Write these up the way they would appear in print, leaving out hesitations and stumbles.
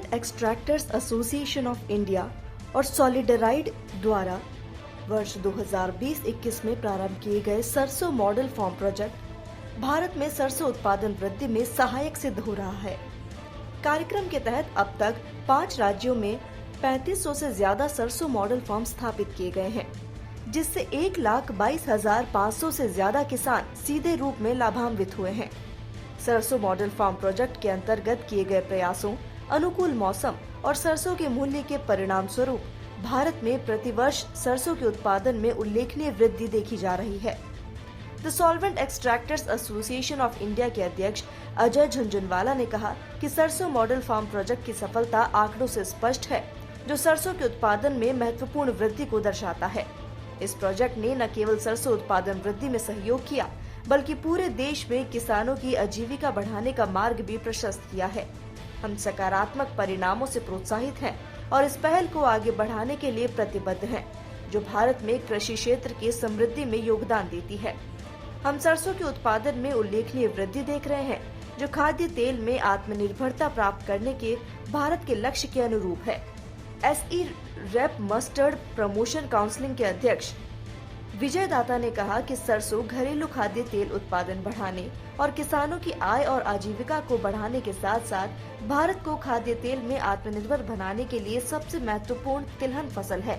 Solvent extractors association of India और सॉलिडराइड द्वारा वर्ष 2020-21 में प्रारंभ किए गए सरसों मॉडल फार्म प्रोजेक्ट भारत में सरसों उत्पादन वृद्धि में सहायक सिद्ध हो रहा है। कार्यक्रम के तहत अब तक 5 राज्यों में 3500 से ज्यादा सरसों मॉडल फार्म स्थापित किए गए हैं, जिससे 1,22,500 से ज्यादा किसान सीधे रूप में लाभान्वित हुए हैं। सरसों मॉडल फार्म प्रोजेक्ट के अंतर्गत किए गए प्रयासों, अनुकूल मौसम और सरसों के मूल्य के परिणाम स्वरूप भारत में प्रतिवर्ष सरसों के उत्पादन में उल्लेखनीय वृद्धि देखी जा रही है। The solvent extractors association of India के अध्यक्ष अजय झुंझुनवाला ने कहा कि सरसों मॉडल फार्म प्रोजेक्ट की सफलता आंकड़ों से स्पष्ट है, जो सरसों के उत्पादन में महत्वपूर्ण वृद्धि को दर्शाता है। इस प्रोजेक्ट ने न केवल सरसों उत्पादन वृद्धि में सहयोग किया, बल्कि पूरे देश में किसानों की आजीविका बढ़ाने का मार्ग भी प्रशस्त किया है। हम सकारात्मक परिणामों से प्रोत्साहित हैं और इस पहल को आगे बढ़ाने के लिए प्रतिबद्ध हैं, जो भारत में कृषि क्षेत्र की समृद्धि में योगदान देती है। हम सरसों के उत्पादन में उल्लेखनीय वृद्धि देख रहे हैं, जो खाद्य तेल में आत्मनिर्भरता प्राप्त करने के भारत के लक्ष्य के अनुरूप है। SE rape mustard promotion council के अध्यक्ष विजय दाता ने कहा कि सरसों घरेलू खाद्य तेल उत्पादन बढ़ाने और किसानों की आय और आजीविका को बढ़ाने के साथ साथ भारत को खाद्य तेल में आत्मनिर्भर बनाने के लिए सबसे महत्वपूर्ण तिलहन फसल है।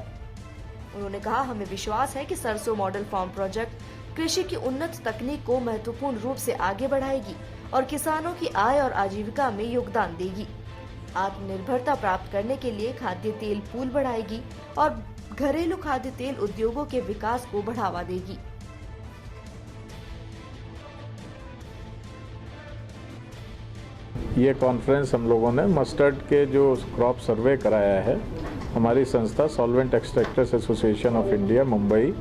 उन्होंने कहा, हमें विश्वास है कि सरसों मॉडल फार्म प्रोजेक्ट कृषि की उन्नत तकनीक को महत्वपूर्ण रूप से आगे बढ़ाएगी और किसानों की आय और आजीविका में योगदान देगी। आत्मनिर्भरता प्राप्त करने के लिए खाद्य तेल पूल बढ़ाएगी और घरेलू खाद्य तेल उद्योगों के विकास को बढ़ावा देगी। ये कॉन्फ्रेंस हम लोगों ने मस्टर्ड के जो क्रॉप सर्वे कराया है, हमारी संस्था solvent extractors association of India Mumbai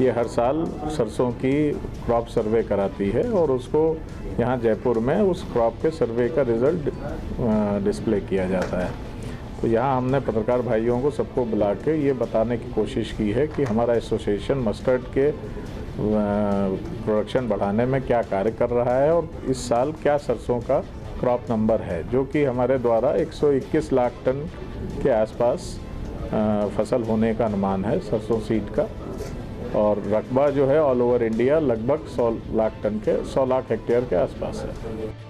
ये हर साल सरसों की क्रॉप सर्वे कराती है और उसको यहाँ जयपुर में उस क्रॉप के सर्वे का रिजल्ट डिस्प्ले किया जाता है। तो यहाँ हमने पत्रकार भाइयों को सबको बुला के ये बताने की कोशिश की है कि हमारा एसोसिएशन मस्टर्ड के प्रोडक्शन बढ़ाने में क्या कार्य कर रहा है और इस साल क्या सरसों का क्रॉप नंबर है, जो कि हमारे द्वारा 121 लाख टन के आसपास फसल होने का अनुमान है सरसों सीड का, और रकबा जो है ऑल ओवर इंडिया लगभग 100 लाख टन के 100 लाख हेक्टेयर के आसपास है।